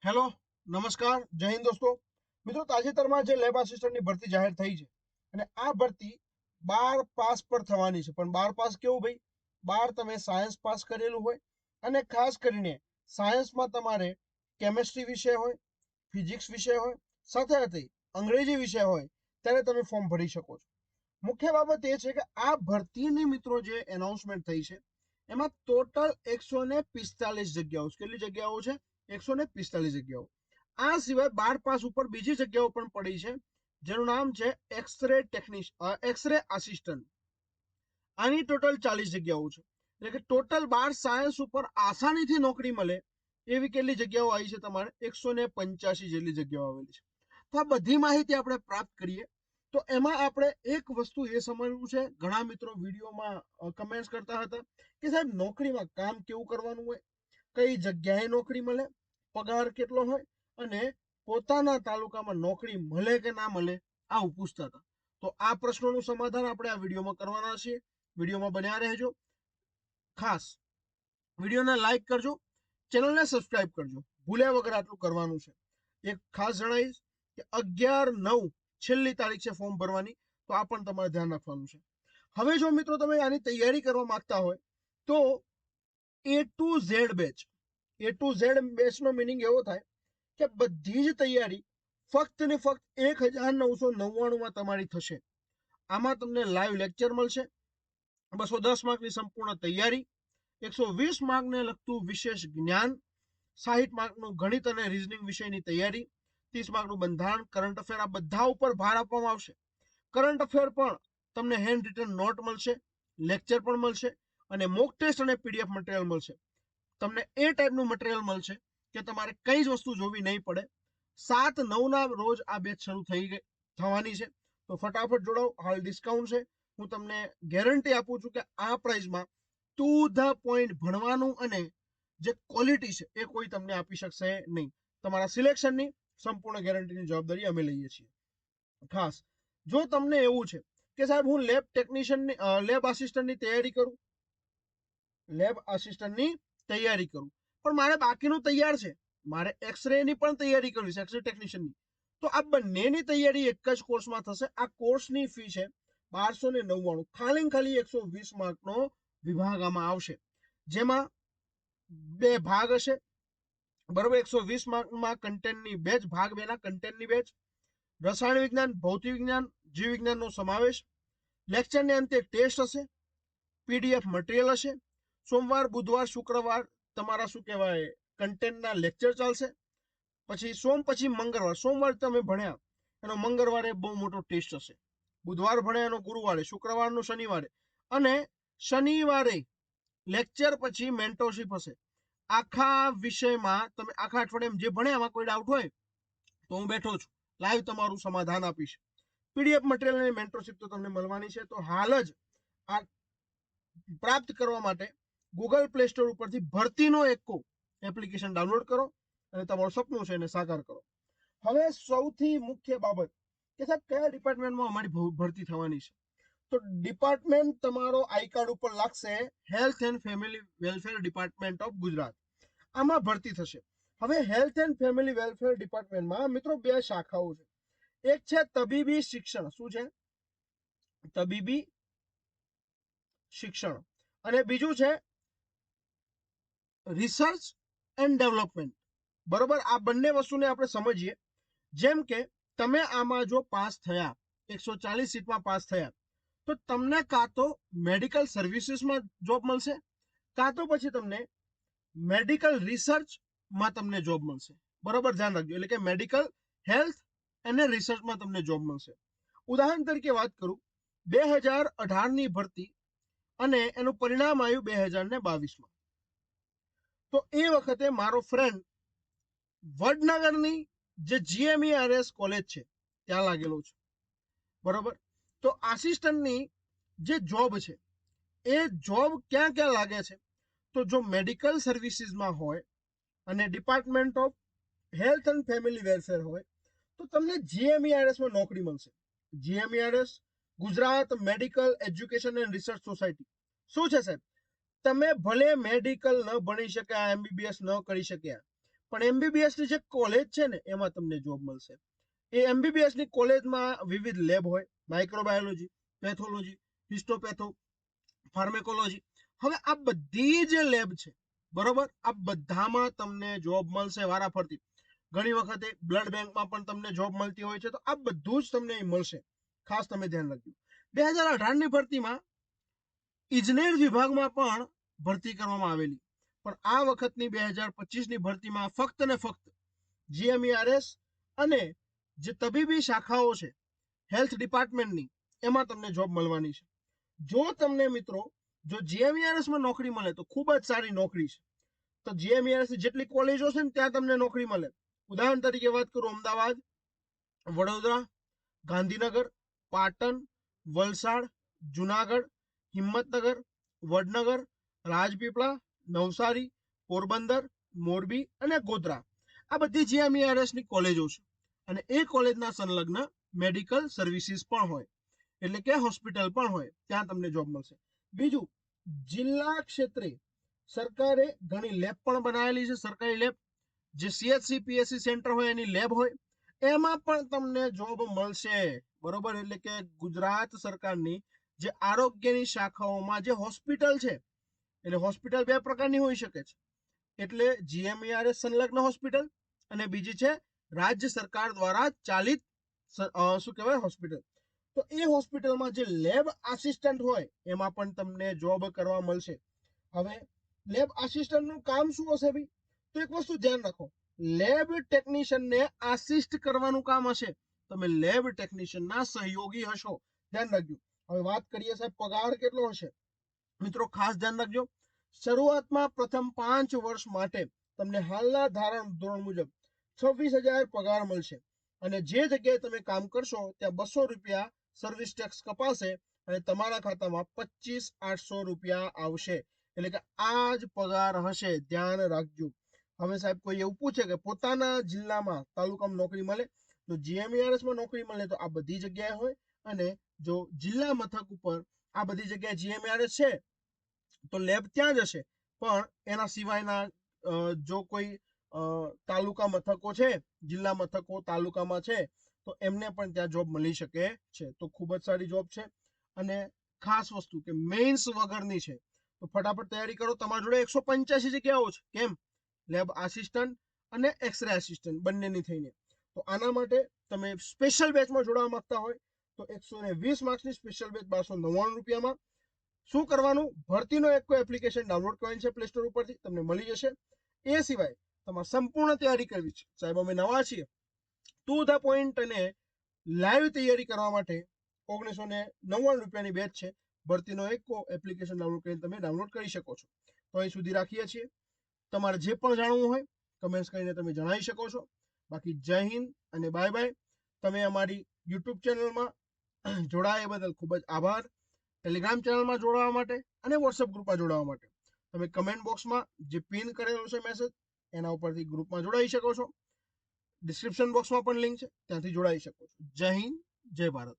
Hello, નમસ્કાર, જય હિન્દ દોસ્તો. મિત્રો, તાજેતરમાં જે લેબ આસિસ્ટન્ટની ભરતી જાહેર થઈ છે અને આ ભરતી 12 પાસ પર થવાની છે. પણ 12 પાસ કેવું ભાઈ? 12 તમે સાયન્સ પાસ કરેલું હોય અને ખાસ કરીને સાયન્સમાં તમારે કેમેસ્ટ્રી વિષય હોય, ફિઝિક્સ વિષય હોય, સાથે સાથે અંગ્રેજી વિષય હોય ત્યારે તમે ફોર્મ ભરી શકો છો. મુખ્ય બાબત એ છે કે આ ભરતીની મિત્રો જે એનાઉન્સમેન્ટ થઈ છે એમાં ટોટલ 145 જગ્યાઓ છે. કેટલી જગ્યાઓ છે? 145 જગ્યાઓ. આ સિવાય 12 પાસ ઉપર બીજી જગ્યાઓ પણ પડી છે જેનું નામ છે એક્સરે આસિસ્ટન્ટ. આની ટોટલ 40 જગ્યાઓ છે. એટલે કે ટોટલ 12 સાયન્સ ઉપર આસાનીથી નોકરી મળે એવી કેટલી જગ્યાઓ આવી છે? તમારે 185 જેટલી જગ્યાઓ આવેલી છે. તો આ બધી માહિતી આપણે પ્રાપ્ત કરીએ તો એમાં આપણે એક વસ્તુ એ સમજવું છે. ઘણા મિત્રો વિડીયોમાં કમેન્ટ્સ કરતા હતા કે સાહેબ નોકરીમાં કામ કેવું કરવાનું હોય, કઈ જગ્યાએ નોકરી મળે, પગાર કેટલો હોય અને પોતાના તાલુકામાં નોકરી મળે કે ના મળે આવું પૂછતા હતા. તો આ પ્રશ્નોનું સમાધાન આપણે આ વિડીયોમાં કરવાના છીએ. વિડીયોમાં બન્યા રહેજો. ખાસ વિડીયોને લાઈક કરજો, ચેનલને સબસ્ક્રાઇબ કરજો. ભૂલ્યા વગર આટલું કરવાનું છે. એક ખાસ જણાવીશ કે 11/9 છેલ્લી તારીખ છે ફોર્મ ભરવાની, તો આ પણ તમારે ધ્યાન રાખવાનું છે. હવે જો મિત્રો તમે આની તૈયારી કરવા માંગતા હોય તો A to Z batch. A to Z બેચનો મિનિંગ એવો થાય કે બધી જ તૈયારી ફક્ત ને ફક્ત 1999 તમારી થશે. આમાં તમને લાઈવ લેક્ચર મળશે, 210 માર્કની સંપૂર્ણ તૈયારી, 120 માર્કને લગતું વિશેષ જ્ઞાન, 60 માર્કનું ગણિત અને રીઝનિંગ વિષયની તૈયારી, 30 માર્કનું બંધારણ, કરંટ અફેર, આ બધા ઉપર ભાર આપવામાં આવશે. કરંટ અફેર પણ તમને હેન્ડ રિટન નોટ મળશે, લેક્ચર પણ મળશે અને મોક ટેસ્ટ અને પીડીએફ મટીરિયલ મળશે. તમને એ ટાઈપનું મટીરિયલ મળશે કે તમારે કઈ જ વસ્તુ જોવી નહીં પડે. 7/9 રોજ આ બેચ શરૂ થવાની છે. તો ફટાફટ જોડાઓ. હાલ ડિસ્કાઉન્ટ છે. હું તમને ગેરંટી આપું છું કે આ પ્રાઇસમાં ટુ ધ પોઈન્ટ ભણવાનું અને જે ક્વોલિટી છે એ કોઈ તમને આપી શકશે નહીં. તમારા સિલેક્શનની સંપૂર્ણ ગેરંટીની જવાબદારી અમે લઈએ છીએ. ખાસ જો તમને એવું છે કે સાહેબ હું લેબ આસિસ્ટન્ટની તૈયારી કરું, પણ મારે બાકીનું તૈયાર છે, મારે એક્સરે ની પણ તૈયારી કરવી છે, એક્સરે ટેકનિશિયનની, તો આ બંનેની તૈયારી એક જ કોર્સમાં થશે. આ કોર્સની ફી છે 1299. ખાલી 120 માર્કનો વિભાગ આમાં આવશે, જેમાં 2 ભાગ હશે. બરોબર, 120 માર્કમાં કન્ટેન્ટની બેચ, ભાગ 2 ના કન્ટેન્ટની બેચ, રસાયણ વિજ્ઞાન, ભૌતિક વિજ્ઞાન, જીવ વિજ્ઞાનનો સમાવેશ. લેક્ચરને અંતે ટેસ્ટ હશે, પીડીએફ મટીરિયલ હશે. સોમવાર, બુધવાર, શુક્રવાર તમારા શું કહેવાય કન્ટેન્ટના લેક્ચર ચાલશે. પછી પછી મંગળવાર, સોમવાર તમે ભણ્યા એનો મંગળવારે બહુ મોટો ટેસ્ટ હશે, બુધવાર ભણ્યા એનો ગુરુવારે, શુક્રવારનો શનિવારે અને શનિવારે લેક્ચર પછી મેન્ટરશિપ હશે. આખા વિષયમાં તમે આખા અઠવાડિયામાં જે ભણ્યા એમાં કોઈ ડાઉટ હોય તો હું બેઠો છું, લાઈવ તમારું સમાધાન આપીશ. પીડીએફ મટીરિયલ અને મેન્ટરશિપ તો તમને મળવાની છે. તો હાલ જ આ પ્રાપ્ત કરવા માટે ગૂગલ પ્લે સ્ટોર ઉપરથી ભરતીનો એકો એપ્લિકેશન ડાઉનલોડ કરો અને તમારું સપનું છે એને સાકાર કરો. હવે સૌથી મુખ્ય બાબત કે સાહેબ કયા ડિપાર્ટમેન્ટમાં અમારી ભરતી થવાની છે? તો ડિપાર્ટમેન્ટ તમારો આઈ કાર્ડ ઉપર લાગશે, health and family welfare department of Gujarat. આમાં ભરતી થશે. હવે હેલ્થ એન્ડ ફેમિલી વેલફેર ડિપાર્ટમેન્ટમાં મિત્રો 2 શાખાઓ છે. એક છે તબીબી શિક્ષણ. શું છે? તબીબી શિક્ષણ. અને બીજું છે રિસર્ચ એન્ડ ડેવલપમેન્ટ. બરોબર, આ બંને વસ્તુને આપણે સમજીએ. જેમ કે તમે આમાં જો પાસ થયા, 140 સીટમાં પાસ થયા, તો તમને કાં તો મેડિકલ સર્વિસીસમાં જોબ મળશે, કાં તો પછી તમને મેડિકલ રિસર્ચમાં તમને જોબ મળશે. બરોબર, ધ્યાન રાખજો. એટલે કે મેડિકલ, હેલ્થ અને રિસર્ચમાં તમને જોબ મળશે. ઉદાહરણ તરીકે વાત કરું, 2018ની ભરતી અને એનું પરિણામ આવ્યું 2022માં. તો એ વખતે મારો ફ્રેન્ડ વડનગરની જે GMERS કોલેજ છે ત્યાં લાગેલો છે. બરોબર, તો આસિસ્ટન્ટની જે જોબ છે એ જોબ ક્યાં ક્યાં લાગે છે? તો જો મેડિકલ સર્વિસીસમાં હોય અને department of health and family welfare હોય તો તમને GMERSમાં નોકરી મળશે. GMERS Gujarat medical education and research society. શું છે સાહેબ? તમે ભલે મેડિકલ ન ભણી શક્યા, MBBS ન કરી શક્યા, પણ એમબીબીએસ ની જે કોલેજ છે ને એમાં તમને જોબ મળશે. એ એમબીબીએસ ની કોલેજમાં વિવિધ લેબ હોય, માઇક્રોબાયોલોજી, પેથોલોજી, હિસ્ટોપેથો, ફાર્મેકોલોજી. હવે આ બધી જે લેબ છે, બરોબર, આ બધામાં તમને જોબ મળશે વારાફરતી. ઘણી વખતે બ્લડ બેંકમાં પણ તમને જોબ મળતી હોય છે. તો આ બધું જ તમને મળશે, ખાસ તમે ધ્યાન રાખજો. 2018 ની ભરતીમાં ઇજનેર વિભાગમાં પણ ભરતી કરવામાં આવેલી, પણ આ વખતની 2025 ની ભરતીમાં ફક્ત ને ફક્ત જીએમઈઆરએસ અને જે તબીબી શાખાઓ છે હેલ્થ ડિપાર્ટમેન્ટની, એમાં તમને જોબ મળવાની છે. જો તમને મિત્રો જો જીએમઈઆરએસ માં નોકરી મળે તો ખૂબ જ સારી નોકરી છે. તો જીએમઈઆરએસ ની જેટલી કોલેજો છે ને ત્યાં તમને નોકરી મળે. ઉદાહરણ તરીકે વાત કરું, અમદાવાદ, વડોદરા, ગાંધીનગર, પાટણ, વલસાડ, જુનાગઢ, હિંમતનગર, વડનગર, રાજપીપળા, નવસારી, પોરબંદર, મોરબી અને ગોધરા. આ બધી જીએમઈઆરએસ ની કોલેજો છે અને એ કોલેજના સંલગ્ન મેડિકલ સર્વિસીસ પણ હોય, એટલે કે હોસ્પિટલ પણ હોય, ત્યાં તમને જોબ મળશે. બીજું, જિલ્લા ક્ષેત્રે સરકારે ઘણી લેબ પણ બનાવેલી છે, સરકારી લેબ, જે સીએચસી પીએચસી સેન્ટર હોય એની લેબ હોય, એમાં પણ તમને જોબ મળશે, બરોબર. એટલે કે ગુજરાત સરકારની જે આરોગ્યની શાખાઓમાં જે હોસ્પિટલ છે, એટલે હોસ્પિટલ બે પ્રકારની હોઈ શકે છે, એટલે જીએમઈઆરએસ સંલગ્ન હોસ્પિટલ અને બીજી છે રાજ્ય સરકાર દ્વારા ચાલિત શું કહેવાય હોસ્પિટલ. તો એ હોસ્પિટલમાં જે લેબ આસિસ્ટન્ટ હોય એમાં પણ તમને જોબ કરવા મળશે. હવે લેબ આસિસ્ટન્ટનું કામ શું હશે ભાઈ? તો એક વસ્તુ ધ્યાન રાખો, લેબ ટેકનિશિયનને આસિસ્ટ કરવાનું કામ હશે. તમે લેબ ટેકનિશિયનના સહયોગી હશો, ધ્યાન રાખજો. હવે વાત કરીએ સાહેબ પગાર કેટલો હશે. મિત્રો ખાસ ધ્યાન રાખજો, શરૂઆતમાં પ્રથમ 5 વર્ષ માટે તમને હાલના ધારણ ધોરણ મુજબ 26,000 પગાર મળશે અને જે જગ્યાએ તમે કામ કરશો ત્યાં 200 રૂપિયા સર્વિસ ટેક્સ કપાશે અને તમારા ખાતામાં 25,800 રૂપિયા આવશે. એટલે કે આ જ પગાર હશે, ધ્યાન રાખજો. હવે સાહેબ કોઈ એવું પૂછે કે પોતાના જિલ્લામાં તાલુકામાં નોકરી મળે, તો જીએમઈઆરએસ માં નોકરી મળે તો આ બધી જગ્યાએ હોય, અને જો જિલ્લા મથક ઉપર આ બધી જગ્યાએ જીએમઈઆરએસ છે તો લેબ ત્યાં જ હશે. પણ એના સિવાયના જો કોઈ તાલુકા મથકો છે, જિલ્લા મથકો તાલુકામાં છે, તો એમને પણ ત્યાં જોબ મળી શકે છે. તો ખૂબ જ સારી જોબ છે અને ખાસ વસ્તુ કે મેઇન્સ વગરની છે. તો ફટાફટ તૈયારી કરો. તમારા જોડે 185 જગ્યાઓ છે. કેમ? લેબ આસિસ્ટન્ટ અને એક્સરે આસિસ્ટન્ટ બંનેની થઈને. તો આના માટે તમે સ્પેશિયલ બેચમાં જોડાવા માંગતા હોય તો 120 માર્ક્સની સ્પેશિયલ બેચ 1299 રૂપિયામાં. શું કરવાનું? ભરતીનો એક કોઈ એપ્લિકેશન ડાઉનલોડ કરવાની છે પ્લે સ્ટોર ઉપરથી, તમને મળી જશે. એ સિવાય તમારે સંપૂર્ણ તૈયારી કરવી છે. સાહેબ અમે નવા છીએ, ટુ ધ પોઈન્ટ અને લાઈવ તૈયારી કરવા માટે 1999 રૂપિયાની બેચ છે. ભરતીનો એક એપ્લિકેશન ડાઉનલોડ કરીને તમે ડાઉનલોડ કરી શકો છો. તો અહીં સુધી રાખીએ છીએ. તમારે જે પણ જાણવું હોય કમેન્ટ્સ કરીને તમે જણાવી શકો છો. બાકી જય હિન્દ અને બાય બાય. તમે અમારી યુટ્યુબ ચેનલમાં જોડાયા બદલ ખૂબ જ આભાર. ટેલિગ્રામ ચેનલમાં જોડાવા માટે અને વોટ્સએપ ગ્રુપમાં જોડાવા માટે તમે કમેન્ટ બોક્સમાં જે પિન કરેલો છે મેસેજ, એના ઉપરથી ગ્રુપમાં જોડાઈ શકો છો. ડિસ્ક્રિપ્શન બોક્સમાં પણ લિંક છે, ત્યાંથી જોડાઈ શકો છો. જય હિન્દ, જય ભારત.